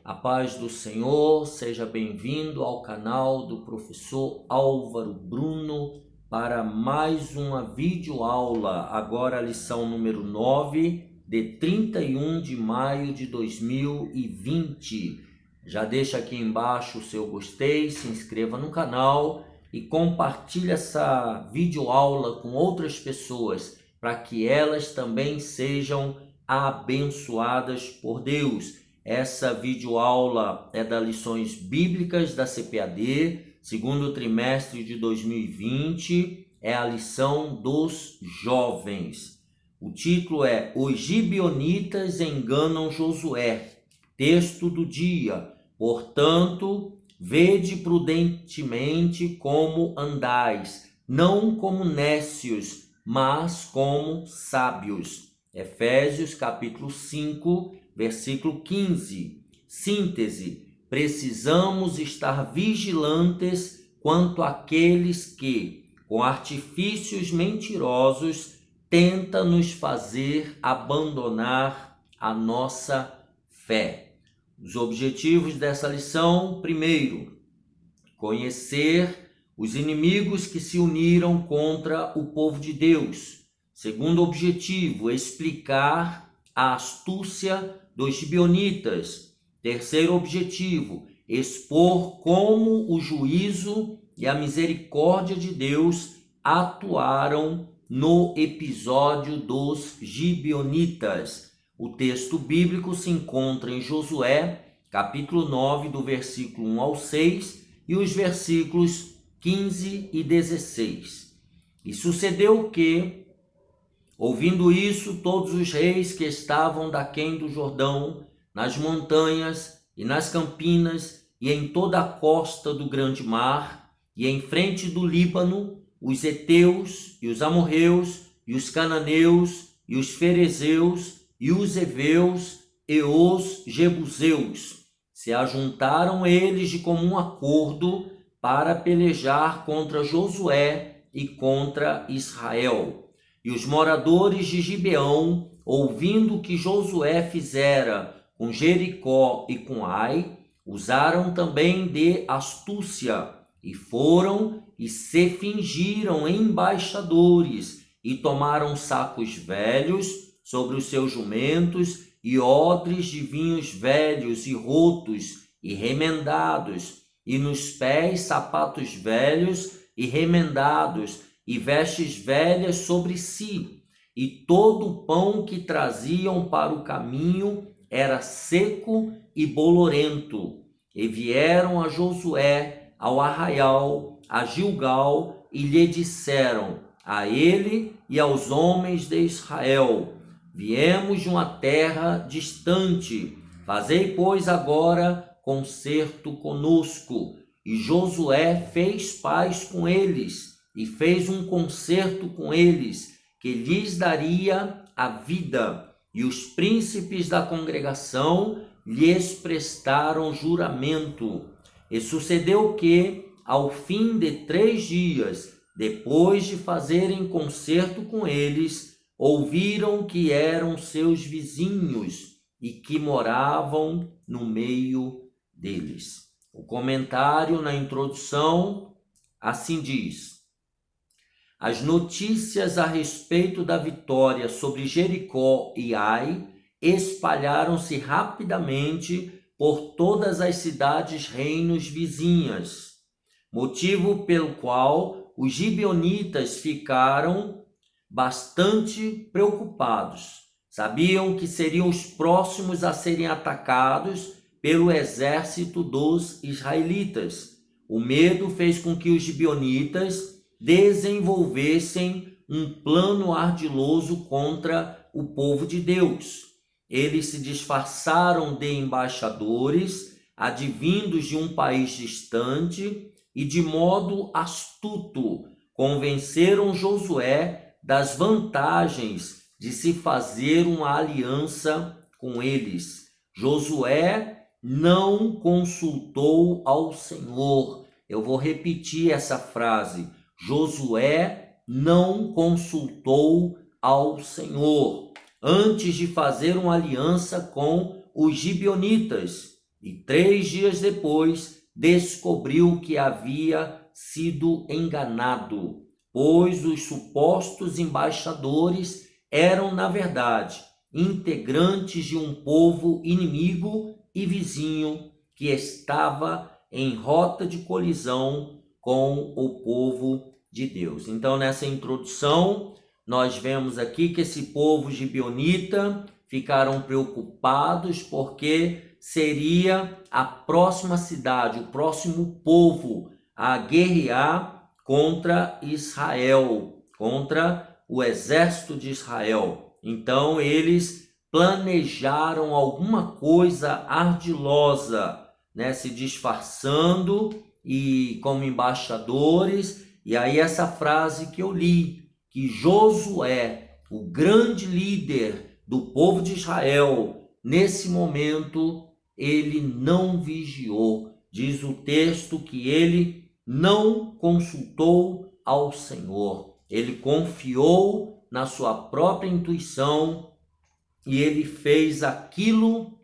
A paz do Senhor, seja bem-vindo ao canal do professor Álvaro Bruno para mais uma videoaula, agora a lição número 9, de 31 de maio de 2020. Já deixa aqui embaixo o seu gostei, se inscreva no canal e compartilhe essa videoaula com outras pessoas para que elas também sejam abençoadas por Deus. Essa videoaula é das lições bíblicas da CPAD, segundo trimestre de 2020, é a lição dos jovens. O título é Os Gibeonitas enganam Josué. Texto do dia. Portanto, vede prudentemente como andais, não como nécios, mas como sábios. Efésios capítulo 5, versículo 15. Síntese: precisamos estar vigilantes quanto àqueles que, com artifícios mentirosos, tentam nos fazer abandonar a nossa fé. Os objetivos dessa lição: primeiro, conhecer os inimigos que se uniram contra o povo de Deus. Segundo objetivo, explicar a astúcia dos gibeonitas. Terceiro objetivo, expor como o juízo e a misericórdia de Deus atuaram no episódio dos gibeonitas. O texto bíblico se encontra em Josué, capítulo 9, do versículo 1 ao 6 e os versículos 15 e 16. E sucedeu que, ouvindo isso, todos os reis que estavam daquém do Jordão, nas montanhas e nas campinas e em toda a costa do grande mar e em frente do Líbano, os heteus e os amorreus e os cananeus e os ferezeus e os heveus e os jebuseus se ajuntaram eles de comum acordo para pelejar contra Josué e contra Israel. E os moradores de Gibeão, ouvindo o que Josué fizera com Jericó e com Ai, usaram também de astúcia, e foram e se fingiram embaixadores, e tomaram sacos velhos sobre os seus jumentos, e odres de vinhos velhos e rotos e remendados, e nos pés sapatos velhos e remendados, e vestes velhas sobre si, e todo o pão que traziam para o caminho era seco e bolorento. E vieram a Josué ao arraial, a Gilgal, e lhe disseram, a ele e aos homens de Israel: viemos de uma terra distante, fazei, pois, agora concerto conosco. E Josué fez paz com eles, e fez um concerto com eles, que lhes daria a vida. E os príncipes da congregação lhes prestaram juramento. E sucedeu que, ao fim de 3 dias, depois de fazerem concerto com eles, ouviram que eram seus vizinhos e que moravam no meio deles. O comentário na introdução assim diz: as notícias a respeito da vitória sobre Jericó e Ai espalharam-se rapidamente por todas as cidades-reinos vizinhas, motivo pelo qual os gibeonitas ficaram bastante preocupados. Sabiam que seriam os próximos a serem atacados pelo exército dos israelitas. O medo fez com que os gibeonitas desenvolvessem um plano ardiloso contra o povo de Deus. Eles se disfarçaram de embaixadores, advindos de um país distante, e de modo astuto convenceram Josué das vantagens de se fazer uma aliança com eles. Josué não consultou ao Senhor. Eu vou repetir essa frase. Josué não consultou ao Senhor antes de fazer uma aliança com os gibeonitas. e 3 dias depois descobriu que havia sido enganado, pois os supostos embaixadores eram, na verdade, integrantes de um povo inimigo e vizinho que estava em rota de colisão com o povo de Deus. Então, nessa introdução, nós vemos aqui que esse povo gibeonita ficaram preocupados porque seria a próxima cidade, o próximo povo a guerrear contra Israel, contra o exército de Israel. Então eles planejaram alguma coisa ardilosa, né, se disfarçando e como embaixadores. E aí essa frase que eu li, que Josué, o grande líder do povo de Israel, nesse momento ele não vigiou. Diz o texto que ele não consultou ao Senhor. Ele confiou na sua própria intuição e ele fez aquilo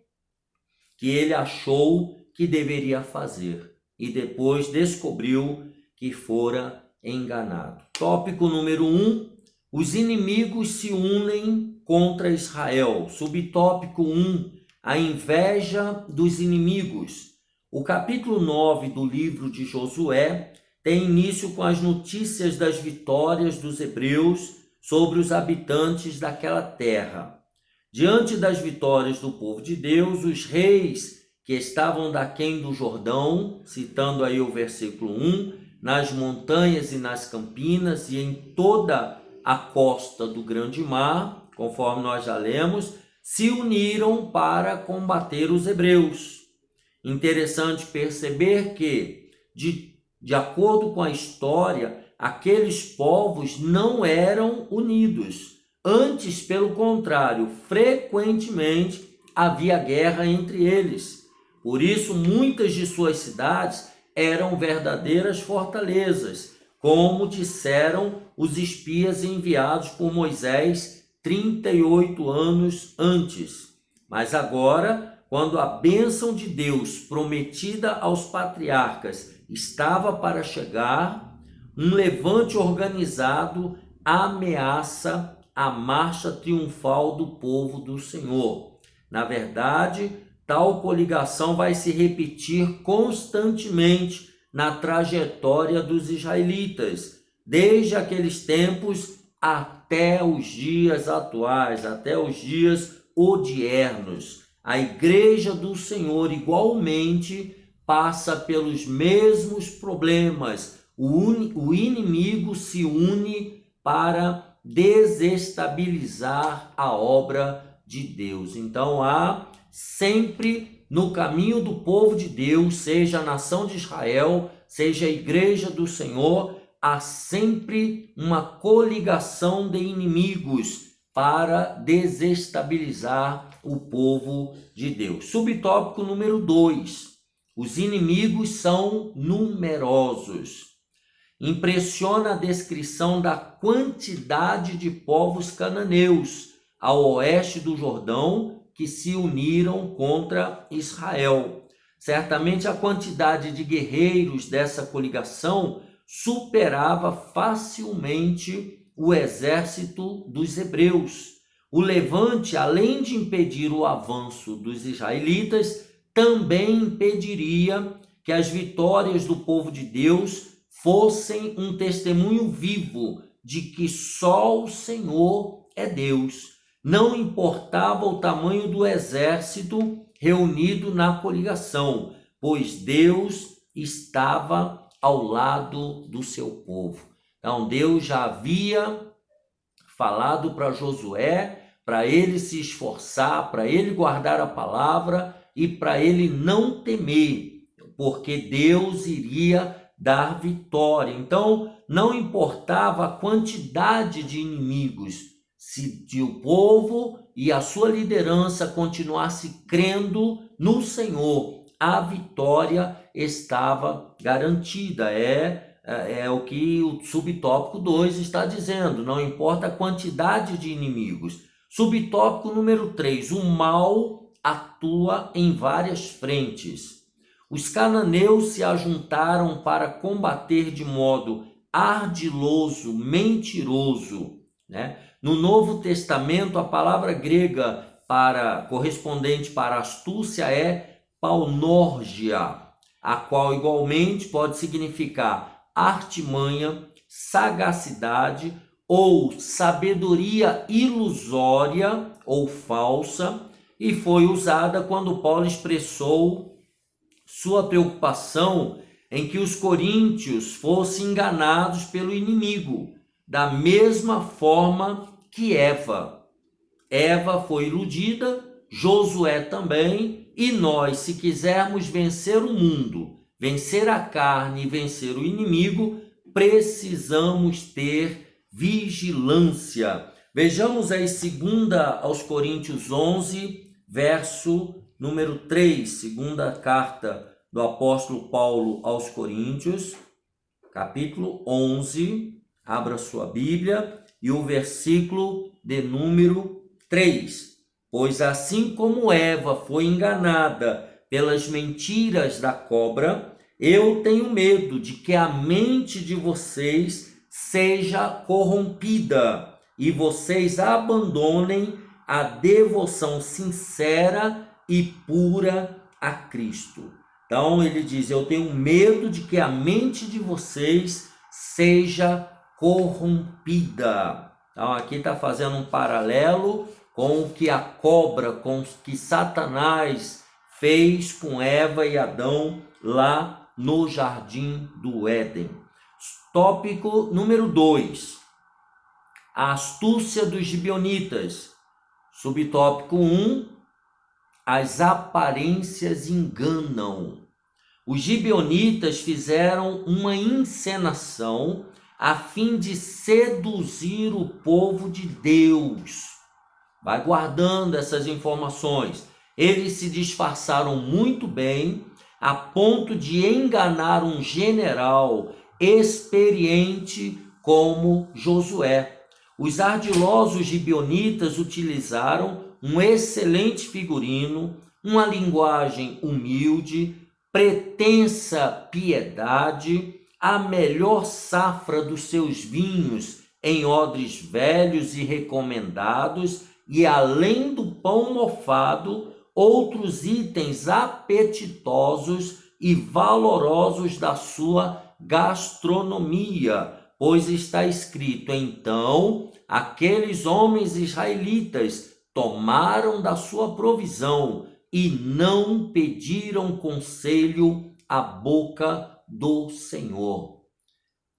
que ele achou que deveria fazer. E depois descobriu que fora enganado. Tópico número 1. Os inimigos se unem contra Israel. Subtópico 1. A inveja dos inimigos. O capítulo 9 do livro de Josué tem início com as notícias das vitórias dos hebreus sobre os habitantes daquela terra. Diante das vitórias do povo de Deus, os reis que estavam daquém do Jordão, citando aí o versículo 1, nas montanhas e nas campinas e em toda a costa do grande mar, conforme nós já lemos, se uniram para combater os hebreus. Interessante perceber que, de acordo com a história, aqueles povos não eram unidos. Antes, pelo contrário, frequentemente havia guerra entre eles. Por isso, muitas de suas cidades eram verdadeiras fortalezas, como disseram os espias enviados por Moisés 38 anos antes. Mas agora, quando a bênção de Deus prometida aos patriarcas estava para chegar, um levante organizado ameaça a marcha triunfal do povo do Senhor. Na verdade, tal coligação vai se repetir constantemente na trajetória dos israelitas, desde aqueles tempos até os dias atuais, até os dias odiernos. A igreja do Senhor igualmente passa pelos mesmos problemas. O inimigo se une para desestabilizar a obra de Deus. Então há sempre no caminho do povo de Deus, seja a nação de Israel, seja a igreja do Senhor, há sempre uma coligação de inimigos para desestabilizar o povo de Deus. Subtópico número 2. Os inimigos são numerosos. Impressiona a descrição da quantidade de povos cananeus ao oeste do Jordão que se uniram contra Israel. Certamente a quantidade de guerreiros dessa coligação superava facilmente o exército dos hebreus. O levante, além de impedir o avanço dos israelitas, também impediria que as vitórias do povo de Deus fossem um testemunho vivo de que só o Senhor é Deus. Não importava o tamanho do exército reunido na coligação, pois Deus estava ao lado do seu povo. Então Deus já havia falado para Josué, para ele se esforçar, para ele guardar a palavra e para ele não temer, porque Deus iria dar vitória. Então, não importava a quantidade de inimigos, se o povo e a sua liderança continuasse crendo no Senhor, a vitória estava garantida. É o que o subtópico 2 está dizendo, não importa a quantidade de inimigos. Subtópico número 3, o mal atua em várias frentes. Os cananeus se ajuntaram para combater de modo ardiloso, mentiroso, né? No Novo Testamento, a palavra grega correspondente para astúcia é paunórgia, a qual igualmente pode significar artimanha, sagacidade ou sabedoria ilusória ou falsa, e foi usada quando Paulo expressou sua preocupação em que os coríntios fossem enganados pelo inimigo, da mesma forma que Eva. Eva foi iludida, Josué também, e nós, se quisermos vencer o mundo, vencer a carne e vencer o inimigo, precisamos ter vigilância. Vejamos aí 2 aos Coríntios 11, verso número 3, segunda carta do apóstolo Paulo aos Coríntios, capítulo 11, abra sua Bíblia, e o versículo de número 3. Pois assim como Eva foi enganada pelas mentiras da cobra, eu tenho medo de que a mente de vocês seja corrompida e vocês abandonem a devoção sincera e pura a Cristo. Então ele diz, eu tenho medo de que a mente de vocês seja corrompida. Então aqui está fazendo um paralelo com o que a cobra, com o que Satanás fez com Eva e Adão lá no jardim do Éden. Tópico número 2, a astúcia dos gibeonitas. Subtópico 1, as aparências enganam. Os gibeonitas fizeram uma encenação a fim de seduzir o povo de Deus. Vai guardando essas informações. Eles se disfarçaram muito bem, a ponto de enganar um general experiente como Josué. Os ardilosos gibeonitas utilizaram um excelente figurino, uma linguagem humilde, pretensa piedade, a melhor safra dos seus vinhos em odres velhos e recomendados, e além do pão mofado, outros itens apetitosos e valorosos da sua gastronomia, pois está escrito, então, aqueles homens israelitas tomaram da sua provisão e não pediram conselho à boca do Senhor.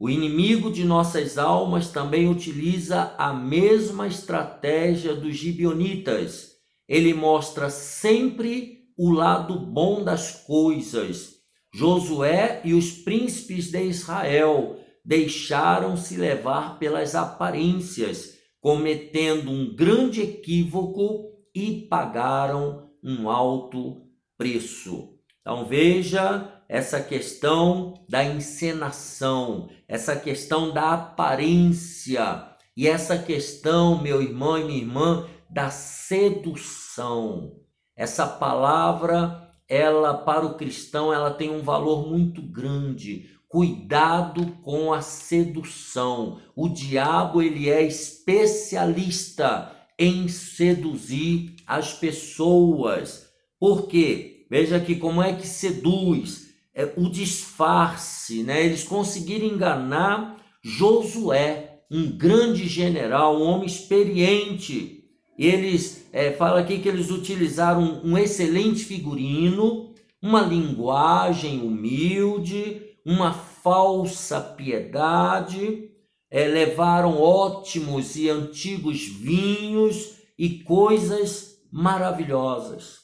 O inimigo de nossas almas também utiliza a mesma estratégia dos gibeonitas. Ele mostra sempre o lado bom das coisas. Josué e os príncipes de Israel deixaram-se levar pelas aparências, cometendo um grande equívoco e pagaram um alto preço. Então veja essa questão da encenação, essa questão da aparência e essa questão, meu irmão e minha irmã, da sedução. Essa palavra, ela para o cristão, ela tem um valor muito grande. Cuidado com a sedução. O diabo, ele é especialista em seduzir as pessoas. Por quê? Veja aqui como é que seduz. O disfarce, né? Eles conseguiram enganar Josué, um grande general, um homem experiente. Eles fala aqui que eles utilizaram um excelente figurino, uma linguagem humilde, uma falsa piedade, levaram ótimos e antigos vinhos e coisas maravilhosas.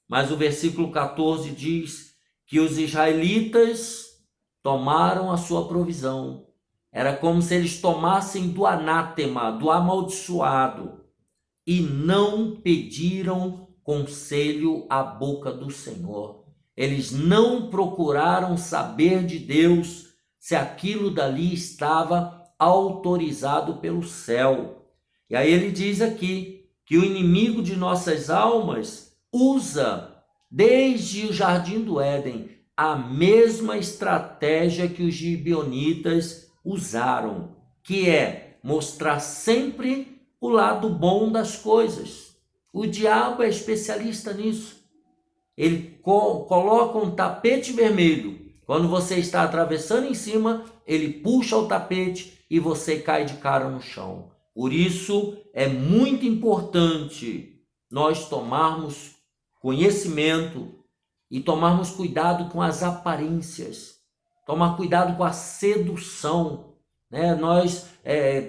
Mas o versículo 14 diz que os israelitas tomaram a sua provisão. Era como se eles tomassem do anátema, do amaldiçoado, e não pediram conselho à boca do Senhor. Eles não procuraram saber de Deus se aquilo dali estava autorizado pelo céu. E aí ele diz aqui que o inimigo de nossas almas usa, desde o Jardim do Éden, a mesma estratégia que os gibeonitas usaram, que é mostrar sempre o lado bom das coisas. O diabo é especialista nisso. Ele coloca um tapete vermelho. Quando você está atravessando em cima, ele puxa o tapete e você cai de cara no chão. Por isso, é muito importante nós tomarmos conhecimento e tomarmos cuidado com as aparências, tomar cuidado com a sedução, né? Nós,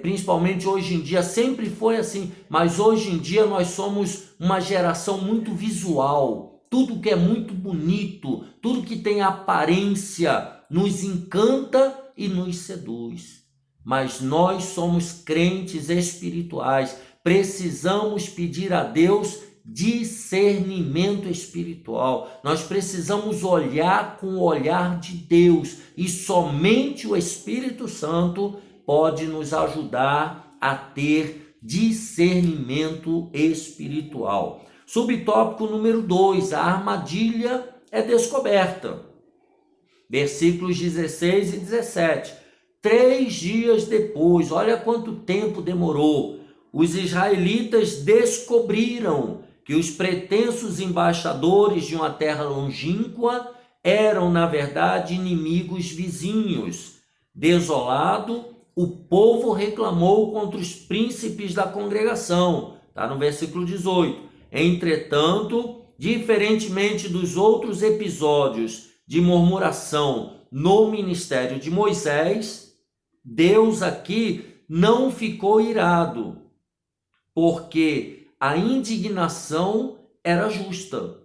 principalmente hoje em dia, sempre foi assim, mas hoje em dia nós somos uma geração muito visual. Tudo que é muito bonito, tudo que tem aparência nos encanta e nos seduz. Mas nós somos crentes espirituais, precisamos pedir a Deus discernimento espiritual. Nós precisamos olhar com o olhar de Deus e somente o Espírito Santo pode nos ajudar a ter discernimento espiritual. Subtópico número 2, a armadilha é descoberta. Versículos 16 e 17. 3 dias depois, olha quanto tempo demorou, os israelitas descobriram que os pretensos embaixadores de uma terra longínqua eram, na verdade, inimigos vizinhos. Desolado, o povo reclamou contra os príncipes da congregação. Está no versículo 18. Entretanto, diferentemente dos outros episódios de murmuração no ministério de Moisés, Deus aqui não ficou irado, porque a indignação era justa.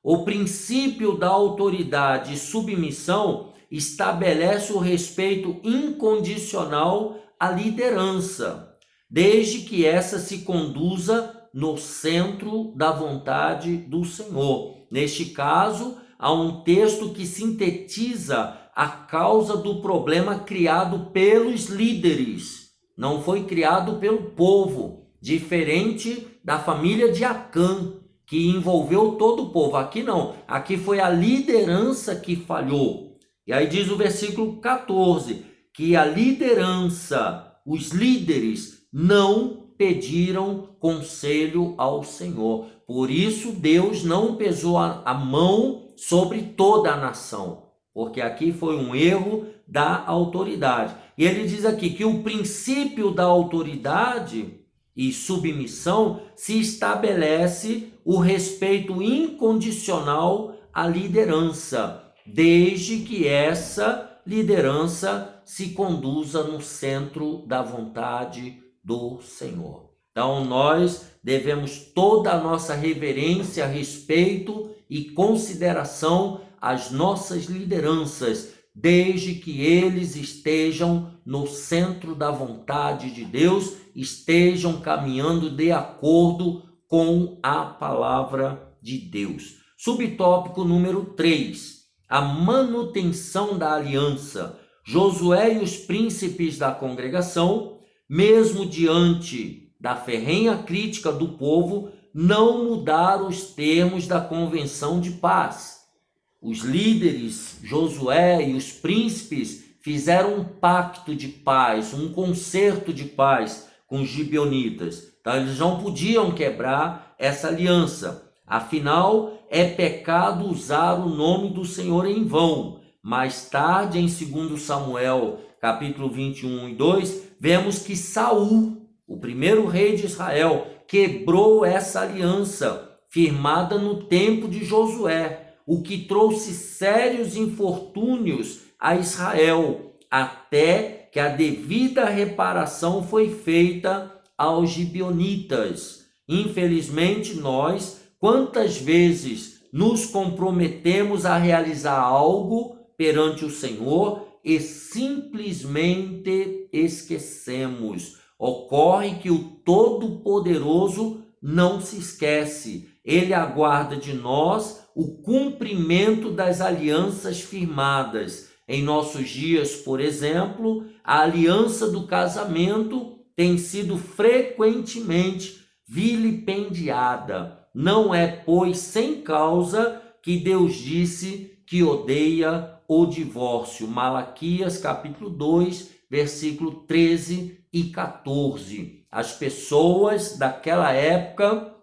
O princípio da autoridade e submissão estabelece o respeito incondicional à liderança, desde que essa se conduza no centro da vontade do Senhor. Neste caso, há um texto que sintetiza a causa do problema criado pelos líderes. Não foi criado pelo povo, diferente da família de Acã, que envolveu todo o povo. Aqui não, aqui foi a liderança que falhou. E aí diz o versículo 14, que a liderança, os líderes, não pediram conselho ao Senhor. Por isso Deus não pesou a mão sobre toda a nação, porque aqui foi um erro da autoridade. E ele diz aqui que o princípio da autoridade e submissão se estabelece o respeito incondicional à liderança, desde que essa liderança se conduza no centro da vontade do Senhor. Então nós devemos toda a nossa reverência, respeito e consideração às nossas lideranças, desde que eles estejam no centro da vontade de Deus, estejam caminhando de acordo com a palavra de Deus. Subtópico número 3, a manutenção da aliança. Josué e os príncipes da congregação, mesmo diante da ferrenha crítica do povo, não mudaram os termos da convenção de paz. Os líderes, Josué e os príncipes, fizeram um pacto de paz, um concerto de paz com os gibeonitas. Então eles não podiam quebrar essa aliança. Afinal, é pecado usar o nome do Senhor em vão. Mais tarde, em 2 Samuel, capítulo 21 e 2, vemos que Saul, o primeiro rei de Israel, quebrou essa aliança firmada no tempo de Josué, o que trouxe sérios infortúnios a Israel, até que a devida reparação foi feita aos gibeonitas. Infelizmente, nós, quantas vezes nos comprometemos a realizar algo perante o Senhor e simplesmente esquecemos. Ocorre que o Todo-Poderoso não se esquece. Ele aguarda de nós o cumprimento das alianças firmadas. Em nossos dias, por exemplo, a aliança do casamento tem sido frequentemente vilipendiada. não é, pois, sem causa que Deus disse que odeia o divórcio. Malaquias capítulo 2, versículo 13 e 14. As pessoas daquela época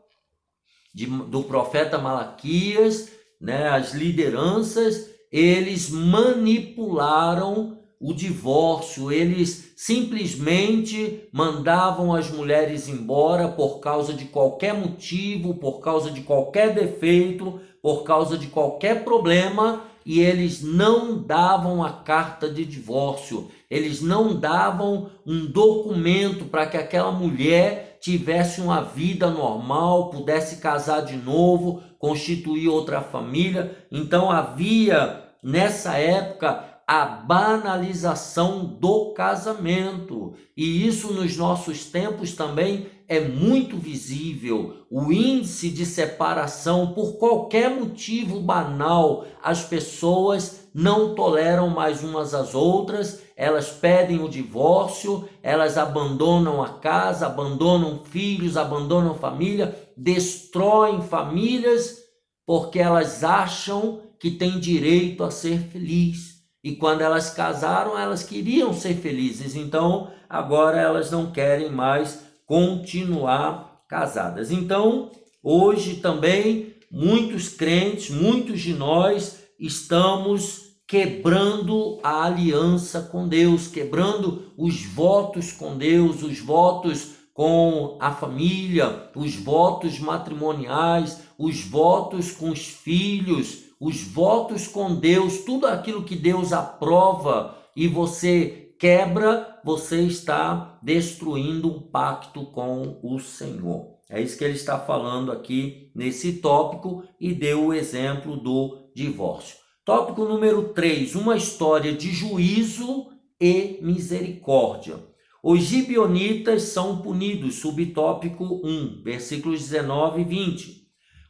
do profeta Malaquias, né, as lideranças, eles manipularam o divórcio, eles simplesmente mandavam as mulheres embora por causa de qualquer motivo, por causa de qualquer defeito, por causa de qualquer problema, e eles não davam a carta de divórcio, eles não davam um documento para que aquela mulher tivesse uma vida normal, pudesse casar de novo, constituir outra família. Então havia nessa época a banalização do casamento, e isso nos nossos tempos também é muito visível. O índice de separação por qualquer motivo banal, as pessoas não toleram mais umas às outras, elas pedem o divórcio, elas abandonam a casa, abandonam filhos, abandonam família, destroem famílias porque elas acham que têm direito a ser feliz. E quando elas casaram, elas queriam ser felizes, então agora elas não querem mais continuar casadas. Então, hoje também, muitos crentes, muitos de nós estamos quebrando a aliança com Deus, quebrando os votos com Deus, os votos com a família, os votos matrimoniais, os votos com os filhos, os votos com Deus, tudo aquilo que Deus aprova e você quebra, você está destruindo um pacto com o Senhor. É isso que ele está falando aqui nesse tópico e deu o exemplo do divórcio. Tópico número 3, uma história de juízo e misericórdia. Os gibeonitas são punidos, subtópico 1, versículos 19 e 20.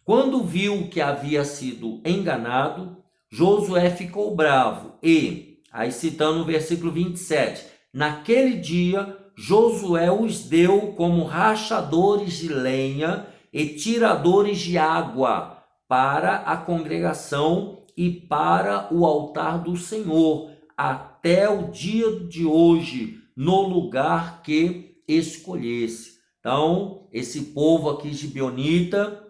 Quando viu que havia sido enganado, Josué ficou bravo e, aí citando o versículo 27, naquele dia Josué os deu como rachadores de lenha e tiradores de água para a congregação e para o altar do Senhor, até o dia de hoje, no lugar que escolhesse. Então, esse povo aqui gibeonita,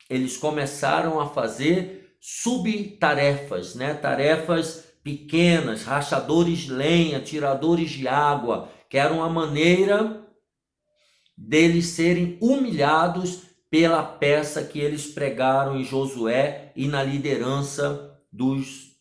eles começaram a fazer subtarefas, né? Tarefas pequenas, rachadores de lenha, tiradores de água, que era uma maneira deles serem humilhados pela peça que eles pregaram em Josué e na liderança dos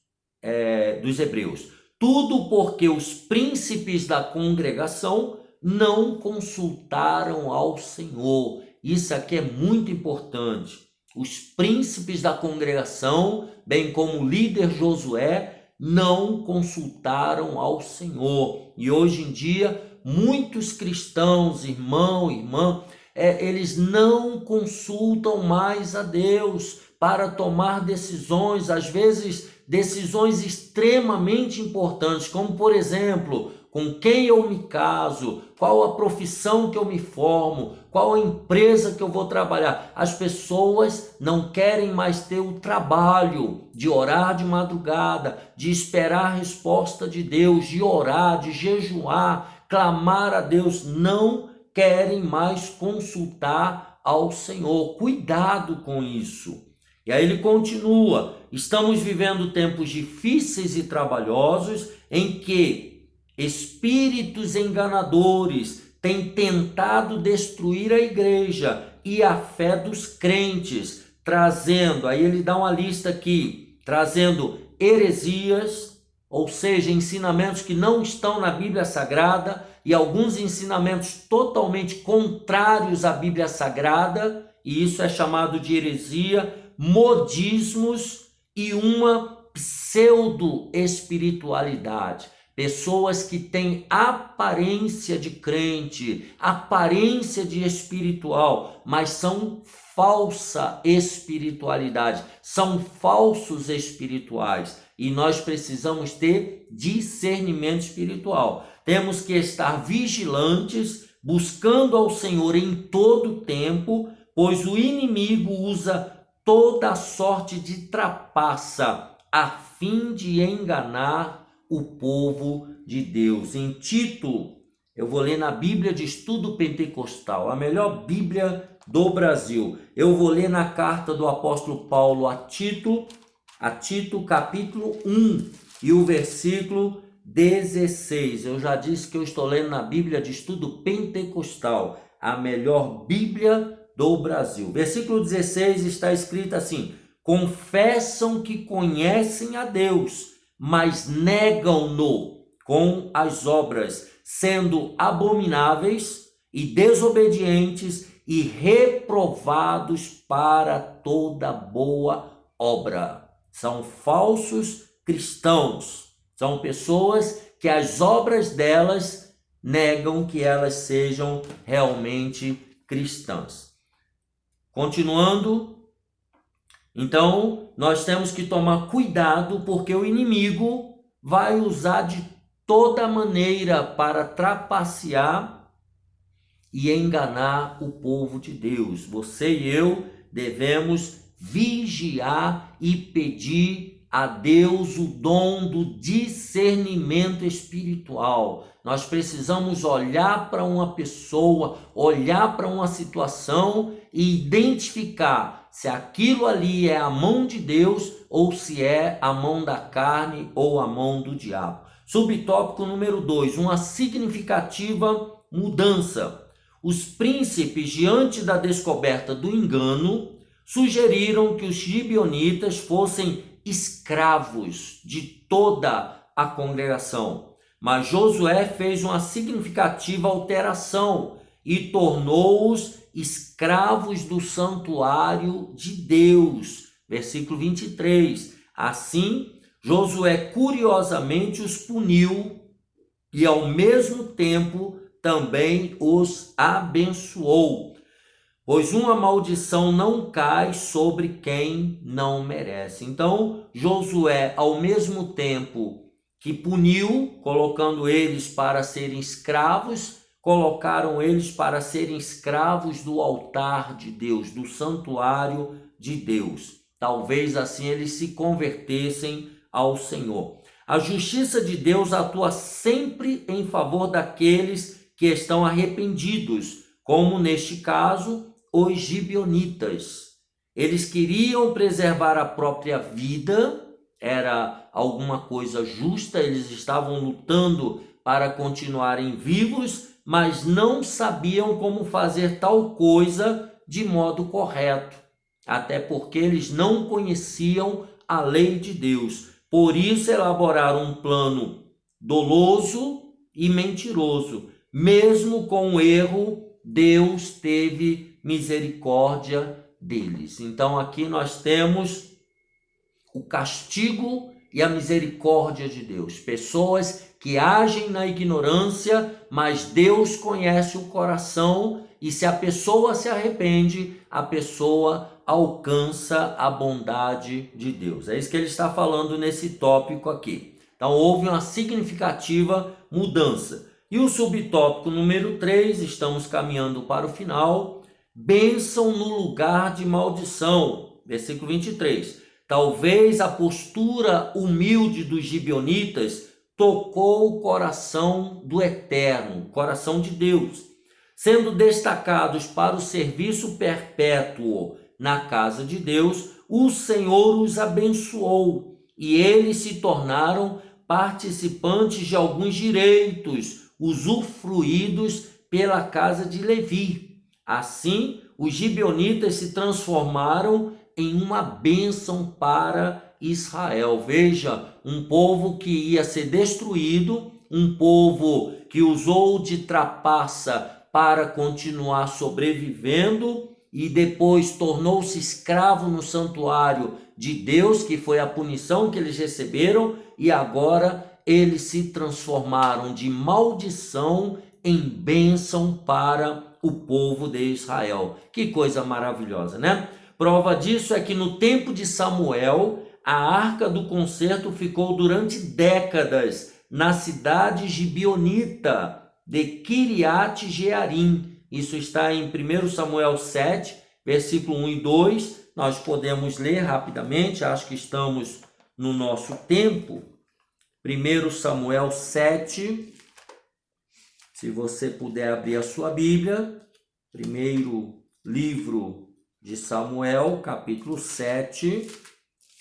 hebreus. Tudo porque os príncipes da congregação não consultaram ao Senhor. Isso aqui é muito importante. Os príncipes da congregação, bem como o líder Josué, não consultaram ao Senhor. E hoje em dia, muitos cristãos, irmão, irmã, eles não consultam mais a Deus para tomar decisões, às vezes decisões extremamente importantes, como por exemplo, com quem eu me caso, qual a profissão que eu me formo, qual a empresa que eu vou trabalhar. As pessoas não querem mais ter o trabalho de orar de madrugada, de esperar a resposta de Deus, de orar, de jejuar, clamar a Deus. Não querem mais consultar ao Senhor. Cuidado com isso. E aí ele continua: estamos vivendo tempos difíceis e trabalhosos em que espíritos enganadores têm tentado destruir a igreja e a fé dos crentes, trazendo, aí ele dá uma lista aqui, trazendo heresias, ou seja, ensinamentos que não estão na Bíblia Sagrada e alguns ensinamentos totalmente contrários à Bíblia Sagrada, e isso é chamado de heresia, modismos e uma pseudo-espiritualidade. Pessoas que têm aparência de crente, aparência de espiritual, mas são falsa espiritualidade, são falsos espirituais. E nós precisamos ter discernimento espiritual. Temos que estar vigilantes, buscando ao Senhor em todo tempo, pois o inimigo usa toda sorte de trapaça a fim de enganar o povo de Deus. Em Tito, eu vou ler na Bíblia de Estudo Pentecostal, a melhor Bíblia do Brasil. Eu vou ler na carta do apóstolo Paulo a Tito capítulo 1 e o versículo 16. Eu já disse que eu estou lendo na Bíblia de Estudo Pentecostal, a melhor Bíblia do Brasil. Versículo 16 está escrito assim: confessam que conhecem a Deus, mas negam-no com as obras, sendo abomináveis e desobedientes e reprovados para toda boa obra. São falsos cristãos, são pessoas que as obras delas negam que elas sejam realmente cristãs. Continuando, então nós temos que tomar cuidado, porque o inimigo vai usar de toda maneira para trapacear e enganar o povo de Deus. Você e eu devemos vigiar e pedir a Deus o dom do discernimento espiritual. Nós precisamos olhar para uma pessoa, olhar para uma situação e identificar se aquilo ali é a mão de Deus ou se é a mão da carne ou a mão do diabo. Subtópico número 2, uma significativa mudança. Os príncipes, diante da descoberta do engano, sugeriram que os gibeonitas fossem escravos de toda a congregação. Mas Josué fez uma significativa alteração e tornou-os escravos do santuário de Deus. Versículo 23. Assim, Josué curiosamente os puniu e ao mesmo tempo também os abençoou, pois uma maldição não cai sobre quem não merece. Então, Josué, ao mesmo tempo que puniu, colocando eles para serem escravos, colocaram eles para serem escravos do altar de Deus, do santuário de Deus. Talvez assim eles se convertessem ao Senhor. A justiça de Deus atua sempre em favor daqueles que estão arrependidos, como neste caso, os gibeonitas. Eles queriam preservar a própria vida, era alguma coisa justa, eles estavam lutando para continuarem vivos, mas não sabiam como fazer tal coisa de modo correto, até porque eles não conheciam a lei de Deus. Por isso elaboraram um plano doloso e mentiroso. Mesmo com o erro, Deus teve misericórdia deles. Então aqui nós temos o castigo e a misericórdia de Deus. Pessoas que agem na ignorância, mas Deus conhece o coração e se a pessoa se arrepende, a pessoa alcança a bondade de Deus. É isso que ele está falando nesse tópico aqui. Então houve uma significativa mudança. E o subtópico número 3, estamos caminhando para o final, bênção no lugar de maldição. Versículo 23. Talvez a postura humilde dos gibeonitas tocou o coração do Eterno, o coração de Deus. Sendo destacados para o serviço perpétuo na casa de Deus, o Senhor os abençoou e eles se tornaram participantes de alguns direitos usufruídos pela casa de Levi. Assim, os gibeonitas se transformaram em uma bênção para Israel. Veja, um povo que ia ser destruído, um povo que usou de trapaça para continuar sobrevivendo e depois tornou-se escravo no santuário de Deus, que foi a punição que eles receberam, e agora eles se transformaram de maldição em bênção para o povo de Israel. Que coisa maravilhosa, né? Prova disso é que no tempo de Samuel, a arca do concerto ficou durante décadas na cidade gibeonita de Kiriat Jearim. Isso está em 1 Samuel 7 versículo 1 e 2, nós podemos ler rapidamente, acho que estamos no nosso tempo. 1 Samuel 7, se você puder abrir a sua Bíblia, primeiro livro de Samuel, capítulo 7,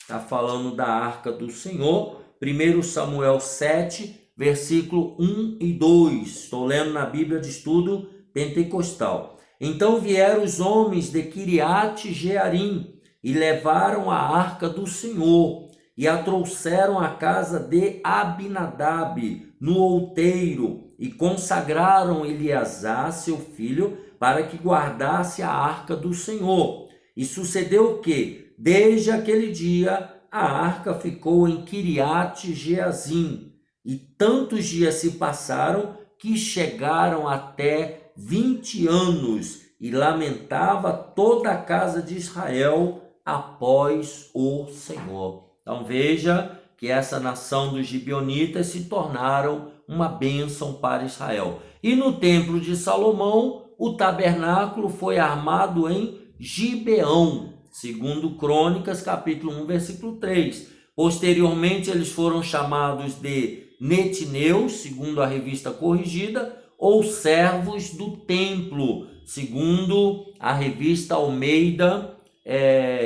está falando da Arca do Senhor. 1 Samuel 7, versículo 1 e 2, estou lendo na Bíblia de Estudo Pentecostal. Então vieram os homens de Quiriate Jearim e levaram a Arca do Senhor e a trouxeram à casa de Abinadab, no outeiro, e consagraram Eleazar, seu filho, para que guardasse a Arca do Senhor. E sucedeu que, desde aquele dia, a arca ficou em Quiriate Jeazim, e tantos dias se passaram que chegaram até 20 anos, e lamentava toda a casa de Israel após o Senhor. Então veja que essa nação dos gibeonitas se tornaram uma bênção para Israel. E no templo de Salomão, o tabernáculo foi armado em Gibeão, segundo Crônicas, capítulo 1, versículo 3. Posteriormente, eles foram chamados de Netineus, segundo a revista corrigida, ou servos do templo, segundo a revista Almeida,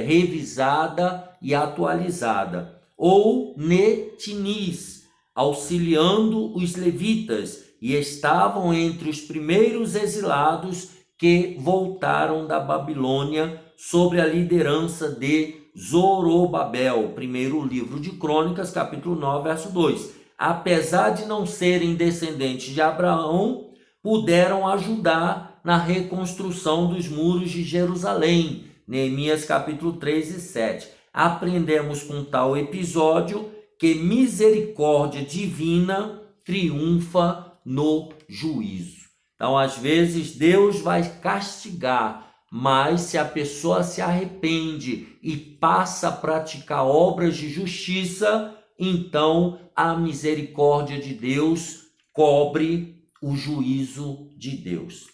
revisada e atualizada, ou Netinis, auxiliando os levitas, e estavam entre os primeiros exilados que voltaram da Babilônia sobre a liderança de Zorobabel. Primeiro livro de Crônicas, capítulo 9, verso 2. Apesar de não serem descendentes de Abraão, puderam ajudar na reconstrução dos muros de Jerusalém. Neemias capítulo 3 e 7. Aprendemos com tal episódio que misericórdia divina triunfa no juízo. Então, às vezes, Deus vai castigar, mas se a pessoa se arrepende e passa a praticar obras de justiça, então a misericórdia de Deus cobre o juízo de Deus.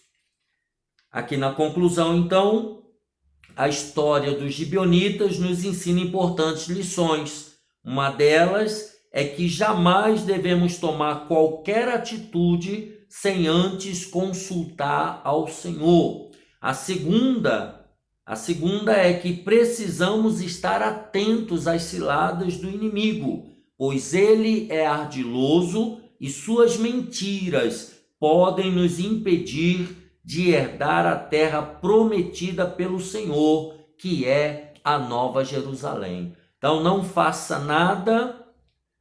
Aqui na conclusão, então, a história dos gibeonitas nos ensina importantes lições. Uma delas é que jamais devemos tomar qualquer atitude sem antes consultar ao Senhor. A segunda é que precisamos estar atentos às ciladas do inimigo, pois ele é ardiloso e suas mentiras podem nos impedir de herdar a terra prometida pelo Senhor, que é a Nova Jerusalém. Então não faça nada,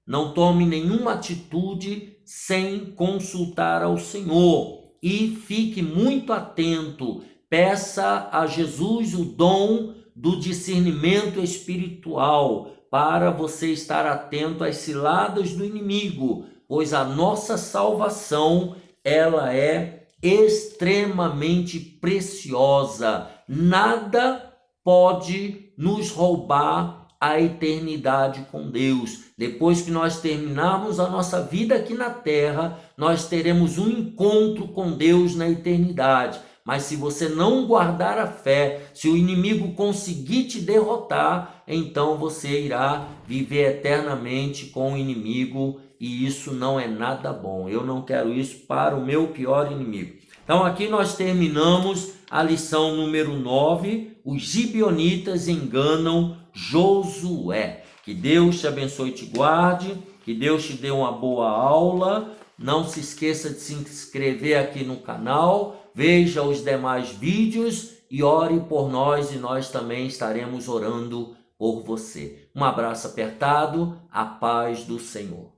não tome nenhuma atitude sem consultar ao Senhor, e fique muito atento. Peça a Jesus o dom do discernimento espiritual para você estar atento às ciladas do inimigo, pois a nossa salvação, ela é extremamente preciosa. Nada pode nos roubar a eternidade com Deus. Depois que nós terminarmos a nossa vida aqui na terra, nós teremos um encontro com Deus na eternidade. Mas se você não guardar a fé, se o inimigo conseguir te derrotar, então você irá viver eternamente com o inimigo, e isso não é nada bom. Eu não quero isso para o meu pior inimigo. Então aqui nós terminamos a lição número 9, os gibeonitas enganam Josué. Que Deus te abençoe e te guarde, que Deus te dê uma boa aula. Não se esqueça de se inscrever aqui no canal, veja os demais vídeos e ore por nós, e nós também estaremos orando por você. Um abraço apertado, a paz do Senhor.